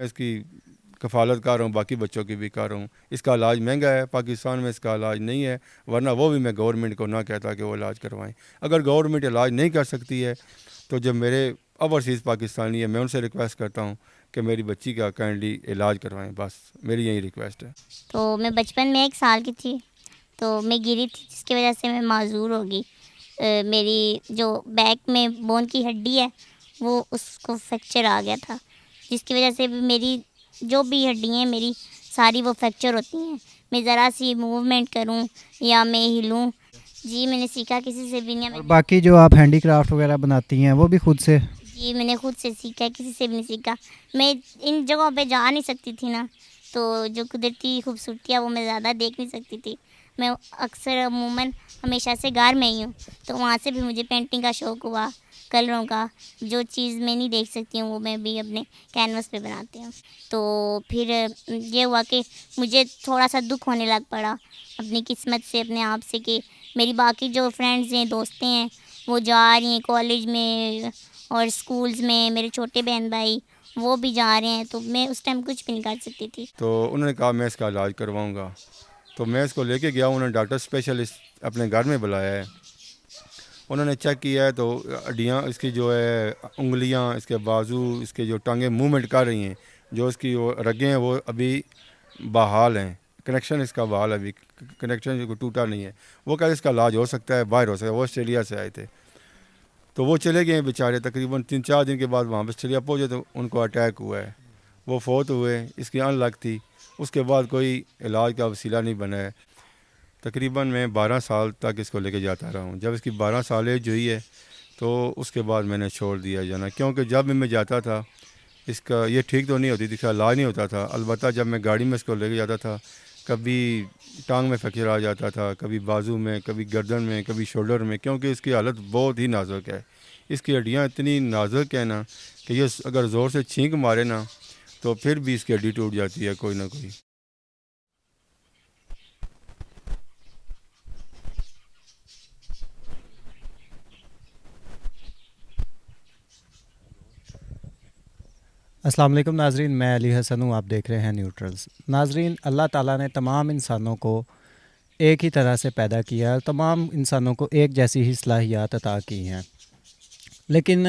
اس کی کفالت کر رہا ہوں، باقی بچوں کی بھی کر رہا ہوں۔ اس کا علاج مہنگا ہے، پاکستان میں اس کا علاج نہیں ہے، ورنہ وہ بھی میں گورنمنٹ کو نہ کہتا کہ وہ علاج کروائیں۔ اگر گورنمنٹ علاج نہیں کر سکتی ہے تو جب میرے اوورسیز پاکستانی ہے، میں ان سے ریکویسٹ کرتا ہوں کہ میری بچی کا کائنڈلی علاج کروائیں، بس میری یہی ریکویسٹ ہے۔ تو میں بچپن میں 1 سال کی تھی، تو میں گری تھی جس کی وجہ سے میں معذور ہو گئی۔ میری جو بیک میں بون کی ہڈی ہے وہ اس کو فریکچر آ گیا تھا، جس کی وجہ سے بھی میری جو بھی ہڈیاں ہیں میری ساری وہ فریکچر ہوتی ہیں۔ میں ذرا سی موومنٹ کروں یا میں ہلوں، جی میں نے سیکھا کسی سے بھی نہیں، اور باقی جو آپ ہینڈی کرافٹ وغیرہ بناتی ہیں وہ بھی خود سے؟ جی میں نے خود سے سیکھا ہے، کسی سے بھی نہیں سیکھا۔ میں ان جگہوں پہ جا نہیں سکتی تھی نا، تو جو قدرتی خوبصورتی ہے وہ میں زیادہ دیکھ نہیں سکتی تھی۔ میں اکثر عموماً ہمیشہ سے گھر میں ہی ہوں، تو وہاں سے بھی مجھے پینٹنگ کا شوق ہوا، کلروں کا۔ جو چیز میں نہیں دیکھ سکتی ہوں وہ میں بھی اپنے کینوس پہ بناتی ہوں۔ تو پھر یہ ہوا کہ مجھے تھوڑا سا دکھ ہونے لگ پڑا اپنی قسمت سے، اپنے آپ سے، کہ میری باقی جو فرینڈز ہیں، دوستیں ہیں، وہ جا رہی ہیں کالج میں اور اسکولز میں، میرے چھوٹے بہن بھائی وہ بھی جا رہے ہیں، تو میں اس ٹائم کچھ بھی نہیں کر سکتی تھی۔ تو انہوں نے کہا میں اس کا علاج کرواؤں گا، تو میں اس کو لے کے گیا، انہوں نے ڈاکٹر اسپیشلسٹ اپنے گھر میں بلایا ہے۔ انہوں نے چیک کیا ہے تو ہڈیاں اس کی جو ہے، انگلیاں، اس کے بازو، اس کے جو ٹانگیں موومنٹ کر رہی ہیں، جو اس کی وہ رگیں ہیں وہ ابھی بحال ہیں، کنیکشن اس کا بحال ہے، ابھی کنیکشن کو ٹوٹا نہیں ہے۔ وہ کہتے اس کا علاج ہو سکتا ہے، باہر ہو سکتا ہے۔ وہ آسٹریلیا سے آئے تھے، تو وہ چلے گئے بیچارے، تقریباً 3-4 دن کے بعد وہاں پہ آسٹریلیا پہنچے تو ان کو اٹیک ہوا ہے، وہ فوت ہوئے۔ اس کی ان لک تھی، اس کے بعد کوئی علاج کا وسیلہ نہیں بنا ہے۔ تقریباً میں 12 سال تک اس کو لے کے جاتا رہا ہوں۔ جب اس کی 12 سال ایج ہوئی ہے تو اس کے بعد میں نے چھوڑ دیا جانا، کیونکہ جب میں جاتا تھا اس کا یہ ٹھیک تو نہیں ہوتی تھی، اس کا علاج نہیں ہوتا تھا۔ البتہ جب میں گاڑی میں اس کو لے کے جاتا تھا، کبھی ٹانگ میں فریکچر آ جاتا تھا، کبھی بازو میں، کبھی گردن میں، کبھی شولڈر میں، کیونکہ اس کی حالت بہت ہی نازک ہے۔ اس کی ہڈیاں اتنی نازک ہیں نا کہ یہ اگر زور سے چھینک مارے نا تو پھر بھی اس کی ہڈی ٹوٹ جاتی ہے کوئی نہ کوئی۔ السلام علیکم ناظرین، میں علی حسن ہوں، آپ دیکھ رہے ہیں نیوٹرلز۔ ناظرین، اللہ تعالیٰ نے تمام انسانوں کو ایک ہی طرح سے پیدا کیا ہے اور تمام انسانوں کو ایک جیسی ہی صلاحیات عطا کی ہیں، لیکن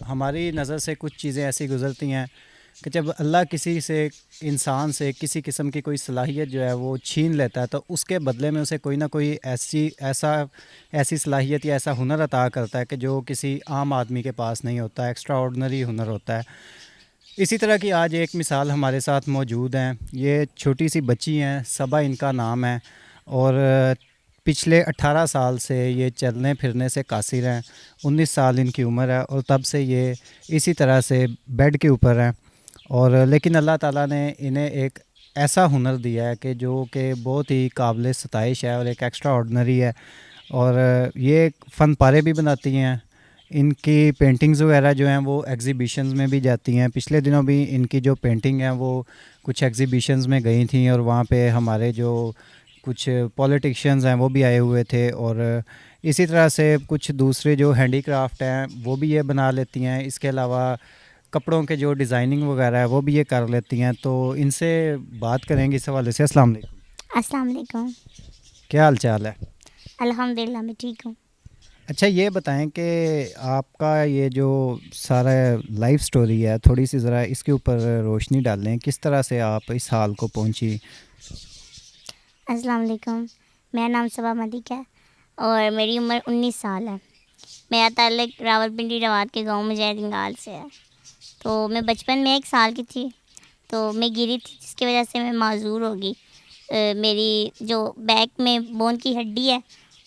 ہماری نظر سے کچھ چیزیں ایسی گزرتی ہیں کہ جب اللہ کسی سے، انسان سے کسی قسم کی کوئی صلاحیت جو ہے وہ چھین لیتا ہے تو اس کے بدلے میں اسے کوئی نہ کوئی ایسی صلاحیت یا ایسا ہنر عطا کرتا ہے کہ جو کسی عام آدمی کے پاس نہیں ہوتا، ایکسٹرا آرڈنری ہنر ہوتا ہے۔ اسی طرح کی آج ایک مثال ہمارے ساتھ موجود ہیں۔ یہ چھوٹی سی بچی ہیں، صبا ان کا نام ہے، اور پچھلے 18 سال سے یہ چلنے پھرنے سے قاصر ہیں۔ 19 سال ان کی عمر ہے اور تب سے یہ اسی طرح سے بیڈ کے اوپر ہیں، اور لیکن اللہ تعالیٰ نے انہیں ایک ایسا ہنر دیا ہے کہ جو کہ بہت ہی قابل ستائش ہے اور ایک ایکسٹرا آرڈنری ہے، اور یہ فن پارے بھی بناتی ہیں۔ ان کی پینٹنگز وغیرہ جو ہیں وہ ایگزیبیشنز میں بھی جاتی ہیں۔ پچھلے دنوں بھی ان کی جو پینٹنگ ہیں وہ کچھ ایگزیبیشنز میں گئی تھیں، اور وہاں پہ ہمارے جو کچھ پولیٹیشینز ہیں وہ بھی آئے ہوئے تھے، اور اسی طرح سے کچھ دوسرے جو ہینڈی کرافٹ ہیں وہ بھی یہ بنا لیتی ہیں۔ اس کے علاوہ کپڑوں کے جو ڈیزائننگ وغیرہ ہے وہ بھی یہ کر لیتی ہیں۔ تو ان سے بات کریں گے اس حوالے سے۔ السلام علیکم، السلام علیکم۔ کیا حال چال ہے؟ الحمدللہ میں ٹھیک ہوں۔ اچھا یہ بتائیں کہ آپ کا یہ جو سارا لائف سٹوری ہے، تھوڑی سی ذرا اس کے اوپر روشنی ڈالیں، کس طرح سے آپ اس حال کو پہنچی؟ السلام علیکم، میرا نام صبا ملک ہے اور میری عمر 19 سال ہے۔ میرا تعلق راولپنڈی رواد کے گاؤں مجاہد انگال سے ہے۔ تو میں بچپن میں 1 سال کی تھی، تو میں گری تھی جس کی وجہ سے میں معذور ہو گئی۔ میری جو بیک میں بون کی ہڈی ہے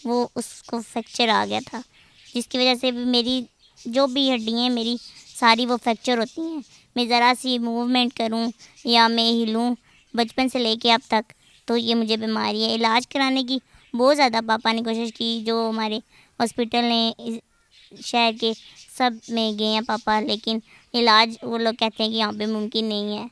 وہ اس کو فریکچر آ گیا تھا، جس کی وجہ سے بھی میری جو بھی ہڈیاں ہیں میری ساری وہ فریکچر ہوتی ہیں۔ میں ذرا سی موومنٹ کروں یا میں ہلوں، بچپن سے لے کے اب تک تو یہ مجھے بیماری ہے۔ علاج کرانے کی بہت زیادہ پاپا نے کوشش کی، جو ہمارے ہاسپٹل ہیں شہر کے سب میں گئے ہیں پاپا، لیکن علاج وہ لوگ کہتے ہیں کہ یہاں پہ ممکن نہیں ہے۔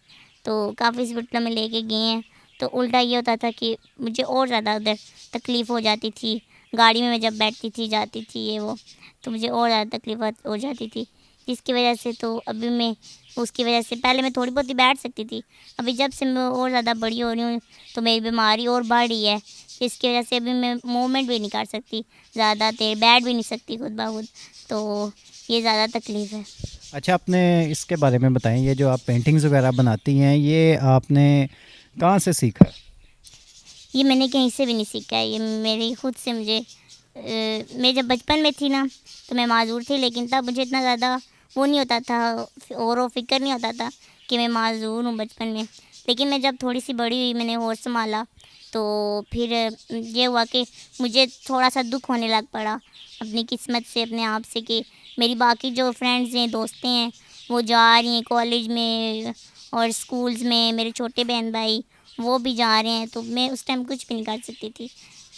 تو کافی ہاسپٹلوں میں لے کے گئے ہیں، تو الٹا یہ ہوتا تھا کہ مجھے اور زیادہ ادھر تکلیف ہو جاتی تھی۔ گاڑی میں جب بیٹھتی تھی جاتی تھی یہ وہ، تو مجھے اور زیادہ تکلیفات ہو جاتی تھی، جس کی وجہ سے تو ابھی میں اس کی وجہ سے پہلے میں تھوڑی بہت ہی بیٹھ سکتی تھی، ابھی جب سے میں اور زیادہ بڑی ہو رہی ہوں تو میری بیماری اور بڑھ رہی ہے، اس کی وجہ سے ابھی میں موومنٹ بھی نہیں کر سکتی، زیادہ دیر بیٹھ بھی نہیں سکتی خود بخود، تو یہ زیادہ تکلیف ہے۔ اچھا، اپنے اس کے بارے میں بتائیں، یہ جو آپ پینٹنگز وغیرہ بناتی ہیں یہ آپ نے کہاں سے سیکھا؟ یہ میں نے کہیں سے بھی نہیں سیکھا ہے، یہ میری خود سے مجھے میں جب بچپن میں تھی نا تو میں معذور تھی، لیکن تب مجھے اتنا زیادہ وہ نہیں ہوتا تھا، غور و فکر نہیں ہوتا تھا کہ میں معذور ہوں بچپن میں، لیکن میں جب تھوڑی سی بڑی ہوئی میں نے ہوش سنبھالا تو پھر یہ ہوا کہ مجھے تھوڑا سا دکھ ہونے لگ پڑا اپنی قسمت سے، اپنے آپ سے، کہ میری باقی جو فرینڈز ہیں، دوستیں ہیں، وہ جا رہی ہیں کالج میں اور اسکولز میں، میرے چھوٹے بہن بھائی وہ بھی جا رہے ہیں، تو میں اس ٹائم کچھ بھی نہیں کر سکتی تھی،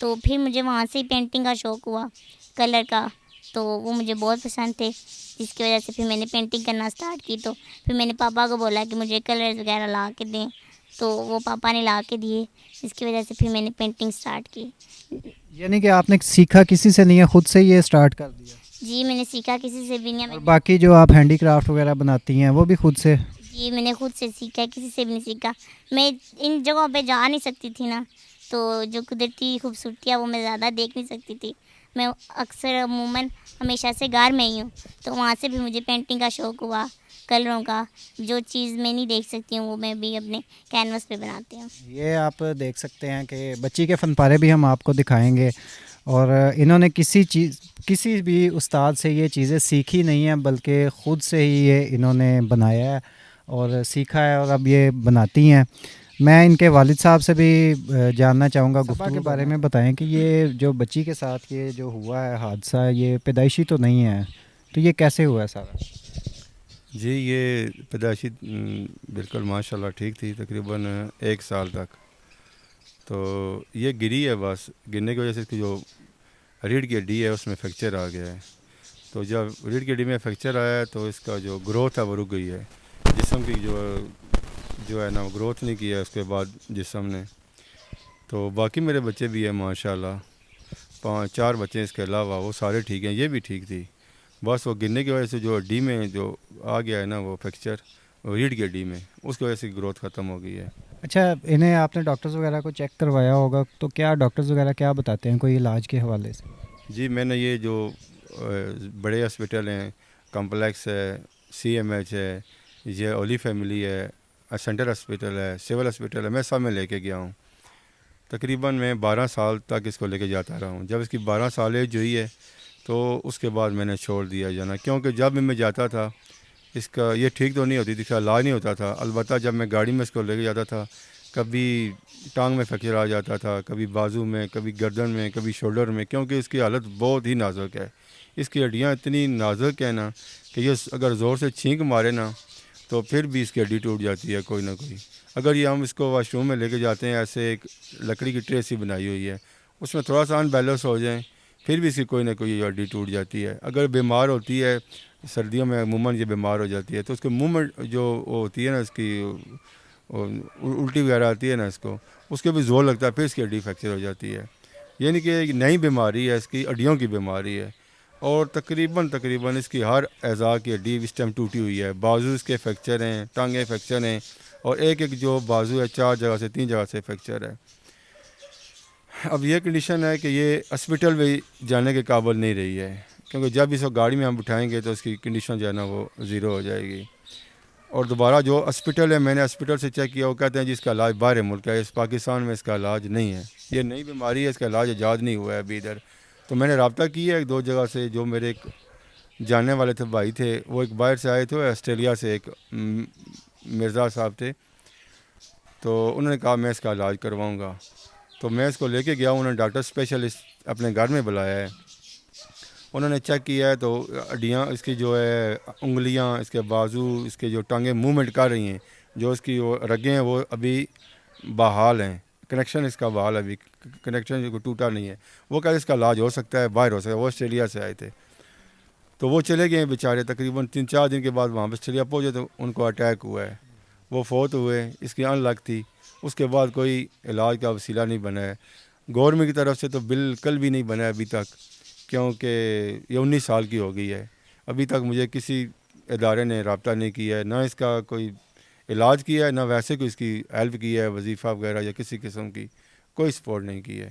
تو پھر مجھے وہاں سے ہی پینٹنگ کا شوق ہوا، کلر کا، تو وہ مجھے بہت پسند تھے، جس کی وجہ سے پھر میں نے پینٹنگ کرنا اسٹارٹ کی، تو پھر میں نے پاپا کو بولا کہ مجھے کلرز وغیرہ لا کے دیں، تو وہ پاپا نے لا کے دیے، جس کی وجہ سے پھر میں نے پینٹنگ اسٹارٹ کی۔ یعنی کہ آپ نے سیکھا کسی سے نہیں ہے، خود سے یہ اسٹارٹ کر دیا؟ جی میں نے سیکھا کسی سے بھی نہیں، اور باقی جو آپ ہینڈی کرافٹ وغیرہ بناتی ہیں وہ بھی خود سے؟ جی میں نے خود سے سیکھا ہے، کسی سے بھی نہیں سیکھا، میں ان جگہوں پہ جا نہیں سکتی تھی نا، تو جو قدرتی خوبصورتی ہے وہ میں زیادہ دیکھ نہیں سکتی تھی، میں اکثر عموماً ہمیشہ سے گھر میں ہی ہوں، تو وہاں سے بھی مجھے پینٹنگ کا شوق ہوا، کلروں کا، جو چیز میں نہیں دیکھ سکتی ہوں وہ میں بھی اپنے کینوس پہ بناتی ہوں۔ یہ آپ دیکھ سکتے ہیں کہ بچی کے فن پارے بھی ہم آپ کو دکھائیں گے، اور انہوں نے کسی بھی استاد سے یہ چیزیں سیکھی نہیں ہیں، بلکہ خود سے ہی یہ انہوں نے بنایا ہے اور سیکھا ہے، اور اب یہ بناتی ہیں۔ میں ان کے والد صاحب سے بھی جاننا چاہوں گا، گفتگو کے بارے میں بتائیں کہ یہ جو بچی کے ساتھ یہ جو ہوا ہے حادثہ، یہ پیدائشی تو نہیں ہے، تو یہ کیسے ہوا ہے سارا؟ جی یہ پیدائشی بالکل ماشاء اللہ ٹھیک تھی، تقریباً 1 سال تک، تو یہ گری ہے، بس گرنے کی وجہ سے اس کی جو ریڑھ کی ہڈی ہے اس میں فریکچر آ گیا ہے، تو جب ریڑھ کی ہڈی میں فریکچر آیا ہے تو اس کا جو گروتھ ہے وہ رک گئی ہے، جسم کی جو ہے نا وہ گروتھ نہیں کیا ہے اس کے بعد جسم نے، تو باقی میرے بچے بھی ہیں ماشاء اللہ، 4 بچے اس کے علاوہ، وہ سارے ٹھیک ہیں، یہ بھی ٹھیک تھی، بس وہ گرنے کی وجہ سے جو ہڈی میں جو آ گیا ہے نا وہ فریکچر ریڑھ کی ہڈی میں، اس کی وجہ سے گروتھ ختم ہو گئی ہے۔ اچھا، انہیں آپ نے ڈاکٹرز وغیرہ کو چیک کروایا ہوگا، تو کیا ڈاکٹرز وغیرہ کیا بتاتے ہیں کوئی علاج کے حوالے سے؟ جی میں نے یہ جو بڑے ہاسپٹل ہیں، کمپلیکس ہے، CMH ہے، یہ اولی فیملی ہے، سینٹرل ہاسپٹل ہے، سول ہاسپٹل ہے، میں سب میں لے کے گیا ہوں، تقریباً میں 12 سال تک اس کو لے کے جاتا رہا ہوں، جب اس کی 12 سال ایج ہوئی ہے تو اس کے بعد میں نے چھوڑ دیا جانا، کیونکہ جب میں جاتا تھا اس کا یہ ٹھیک تو نہیں ہوتی تھی، اس کا علاج نہیں ہوتا تھا، البتہ جب میں گاڑی میں اس کو لے کے جاتا تھا کبھی ٹانگ میں فریکچر آ جاتا تھا، کبھی بازو میں، کبھی گردن میں، کبھی شولڈر میں، کیونکہ اس کی حالت بہت ہی نازک ہے، اس کی ہڈیاں اتنی نازک ہیں نا کہ یہ اگر زور سے چھینک مارے نا تو پھر بھی اس کی ہڈی ٹوٹ جاتی ہے کوئی نہ کوئی، اگر یہ ہم اس کو واش روم میں لے کے جاتے ہیں، ایسے ایک لکڑی کی ٹرے سی بنائی ہوئی ہے، اس میں تھوڑا سا ان بیلنس ہو جائیں پھر بھی اس کی کوئی نہ کوئی ہڈی ٹوٹ جاتی ہے، اگر بیمار ہوتی ہے سردیوں میں عموماً یہ بیمار ہو جاتی ہے تو اس کے موومنٹ جو ہوتی ہے نا اس کی الٹی وغیرہ آتی ہے نا اس کے بھی زور لگتا ہے، پھر اس کی ہڈی فریکچر ہو جاتی ہے، یعنی کہ ایک نئی بیماری ہے، اس کی ہڈیوں کی بیماری ہے، اور تقریباً اس کی ہر اعضاء کی ہڈی اس ٹائم ٹوٹی ہوئی ہے، بازو اس کے فریکچر ہیں، ٹانگیں فریکچر ہیں، اور ایک جو بازو ہے 4 جگہ سے 3 جگہ سے فریکچر ہے۔ اب یہ کنڈیشن ہے کہ یہ ہاسپٹل بھی جانے کے قابل نہیں رہی ہے، کیونکہ جب اس کو گاڑی میں ہم بٹھائیں گے تو اس کی کنڈیشن جو ہے نا وہ زیرو ہو جائے گی، اور دوبارہ جو ہاسپٹل ہے میں نے ہاسپٹل سے چیک کیا، وہ کہتے ہیں جی اس کا علاج باہر ملک ہے، اس پاکستان میں اس کا علاج نہیں ہے، یہ نئی بیماری ہے، اس کا علاج ایجاد نہیں ہوا ہے ابھی ادھر، تو میں نے رابطہ کیا ہے 2 جگہ سے، جو میرے ایک جاننے والے تھے بھائی تھے، وہ ایک باہر سے آئے تھے آسٹریلیا سے، ایک مرزا صاحب تھے، تو انہوں نے کہا میں اس کا علاج کرواؤں گا، تو میں اس کو لے کے گیا، انہوں نے ڈاکٹر اسپیشلسٹ اپنے گھر میں بلایا ہے، انہوں نے چیک کیا ہے تو ہڈیاں اس کی جو ہے انگلیاں، اس کے بازو، اس کے جو ٹانگیں موومنٹ کر رہی ہیں، جو اس کی وہ رگیں ہیں وہ ابھی بحال ہیں، کنیکشن اس کا بحال ہے، ابھی کنیکشن کو ٹوٹا نہیں ہے، وہ کہتے اس کا علاج ہو سکتا ہے، باہر ہو سکتا ہے، وہ آسٹریلیا سے آئے تھے، تو وہ چلے گئے بیچارے، تقریباً 3-4 دن کے بعد وہاں پہ آسٹریلیا پہنچے تو ان کو اٹیک ہوا ہے، وہ فوت ہوئے، اس کی ان لگ تھی، اس کے بعد کوئی علاج کا وسیلہ نہیں بنا ہے، گورنمنٹ کی طرف سے تو بالکل بھی نہیں بنا ہے ابھی تک، کیونکہ یہ 19 سال کی ہو گئی ہے، ابھی تک مجھے کسی ادارے نے رابطہ نہیں کیا ہے، نہ اس کا کوئی علاج کیا ہے، نہ ویسے کوئی اس کی ہیلپ کی ہے، وظیفہ وغیرہ یا کسی قسم کی کوئی سپورٹ نہیں کی ہے۔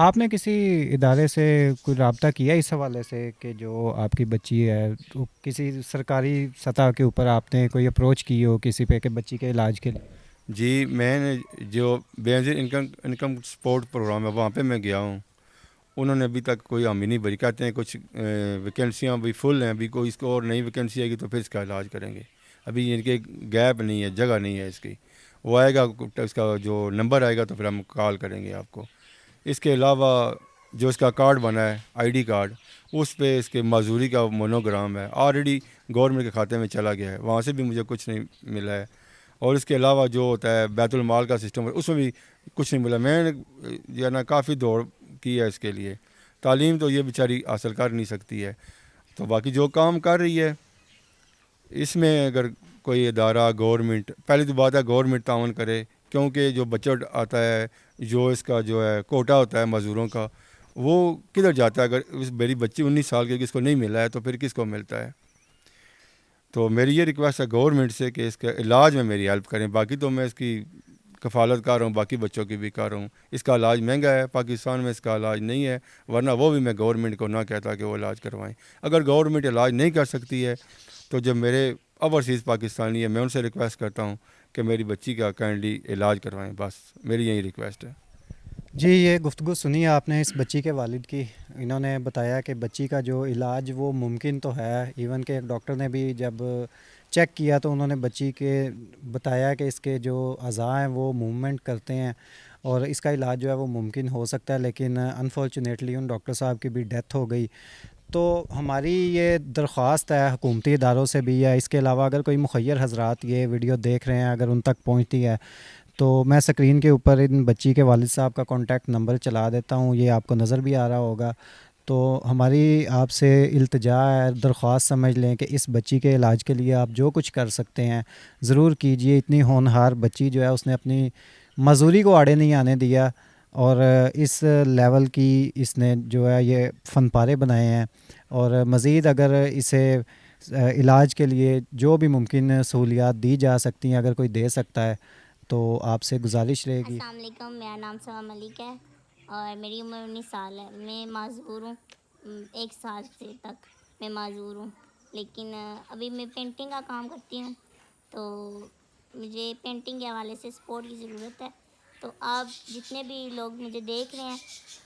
آپ نے کسی ادارے سے کوئی رابطہ کیا اس حوالے سے کہ جو آپ کی بچی ہے تو کسی سرکاری سطح کے اوپر آپ نے کوئی اپروچ کی ہو کسی پہ کہ بچی کے علاج کے لیے؟ جی میں نے جو بے نظیر انکم سپورٹ پروگرام ہے وہاں پہ میں گیا ہوں، انہوں نے ابھی تک کوئی حامی نہیں بھری، کہتے ہیں کچھ ویکینسیاں بھی فل ہیں، ابھی کوئی اس کو اور نئی ویکینسی آئے گی تو پھر اس کا علاج کریں گے، ابھی ان کے گیپ نہیں ہے، جگہ نہیں ہے اس کی، وہ آئے گا اس کا جو نمبر آئے گا تو پھر ہم کال کریں گے آپ کو۔ اس کے علاوہ جو اس کا کارڈ بنا ہے آئی ڈی کارڈ، اس پہ اس کے معذوری کا مونوگرام ہے، آلریڈی گورنمنٹ کے کھاتے میں چلا گیا ہے، وہاں سے بھی مجھے کچھ نہیں ملا ہے۔ اور اس کے علاوہ جو ہوتا ہے بیت المال کا سسٹم، اس میں بھی کچھ نہیں ملا۔ میں نے جو ہے نا کافی دوڑ کی ہے اس کے لیے، تعلیم تو یہ بیچاری حاصل کر نہیں سکتی ہے، تو باقی جو کام کر رہی ہے اس میں اگر کوئی ادارہ گورنمنٹ، پہلی تو بات ہے گورنمنٹ تعاون کرے، کیونکہ جو بجٹ آتا ہے، جو اس کا جو ہے کوٹا ہوتا ہے مزدوروں کا، وہ کدھر جاتا ہے؟ اگر میری بچی 19 سال کی کس کو نہیں ملا ہے تو پھر کس کو ملتا ہے؟ تو میری یہ ریکویسٹ ہے گورنمنٹ سے کہ اس کے علاج میں میری ہیلپ کریں، باقی تو میں اس کی کفالت کر رہا ہوں، باقی بچوں کی بھی کر رہا ہوں۔ اس کا علاج مہنگا ہے، پاکستان میں اس کا علاج نہیں ہے، ورنہ وہ بھی میں گورنمنٹ کو نہ کہتا کہ وہ علاج کروائیں۔ اگر گورنمنٹ علاج نہیں کر سکتی ہے تو جب میرے اوورسیز پاکستانی ہے، میں ان سے ریکویسٹ کرتا ہوں کہ میری بچی کا کائنڈلی علاج کروائیں، بس میری یہی ریکویسٹ ہے۔ جی یہ گفتگو سنی آپ نے اس بچی کے والد کی، انہوں نے بتایا کہ بچی کا جو علاج وہ ممکن تو ہے، ایون کہ ایک ڈاکٹر نے بھی جب چیک کیا تو انہوں نے بچی کے بتایا کہ اس کے جو اعضاء ہیں وہ موومنٹ کرتے ہیں اور اس کا علاج جو ہے وہ ممکن ہو سکتا ہے، لیکن انفارچونیٹلی ان ڈاکٹر صاحب کی بھی ڈیتھ ہو گئی۔ تو ہماری یہ درخواست ہے حکومتی اداروں سے بھی ہے، اس کے علاوہ اگر کوئی مخیر حضرات یہ ویڈیو دیکھ رہے ہیں، اگر ان تک پہنچتی ہے تو میں اسکرین کے اوپر ان بچی کے والد صاحب کا کانٹیکٹ نمبر چلا دیتا ہوں، یہ آپ کو نظر بھی آ رہا ہوگا۔ تو ہماری آپ سے التجا ہے، درخواست سمجھ لیں کہ اس بچی کے علاج کے لیے آپ جو کچھ کر سکتے ہیں ضرور کیجئے۔ اتنی ہونہار بچی جو ہے اس نے اپنی مزدوری کو آڑے نہیں آنے دیا، اور اس لیول کی اس نے جو ہے یہ فن پارے بنائے ہیں، اور مزید اگر اسے علاج کے لیے جو بھی ممکن سہولیات دی جا سکتی ہیں اگر کوئی دے سکتا ہے تو آپ سے گزارش رہے گی۔ السلام علیکم، میرا نام سبا ملک ہے اور میری عمر 19 سال ہے۔ میں معذور ہوں، 1 سال سے تک میں معذور ہوں، لیکن ابھی میں پینٹنگ کا کام کرتی ہوں، تو مجھے پینٹنگ کے حوالے سے سپورٹ کی ضرورت ہے۔ تو آپ جتنے بھی لوگ مجھے دیکھ رہے ہیں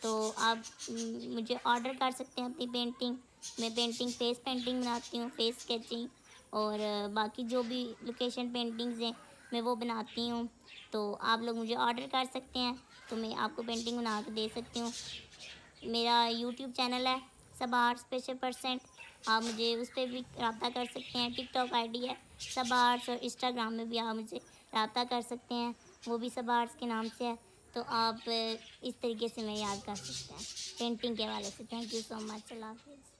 تو آپ مجھے آرڈر کر سکتے ہیں اپنی پینٹنگ۔ میں پینٹنگ فیس پینٹنگ بناتی ہوں، فیس اسکیچنگ، اور باقی جو بھی لوکیشن پینٹنگز ہیں میں وہ بناتی ہوں۔ تو آپ لوگ مجھے آرڈر کر سکتے ہیں تو میں آپ کو پینٹنگ بنا کے دے سکتی ہوں۔ میرا یوٹیوب چینل ہے صبا آرٹ اسپیشل پرسنٹ، آپ مجھے اس پہ بھی رابطہ کر سکتے ہیں۔ ٹک ٹاک آئی ڈی ہے صبا آرٹس، اور انسٹاگرام میں بھی آپ مجھے رابطہ کر سکتے ہیں، وہ بھی صبا آرٹس کے نام سے ہے۔ تو آپ اس طریقے سے میں یاد کر سکتے ہیں پینٹنگ کے حوالے سے۔ تھینک یو سو مچ، اللہ حافظ۔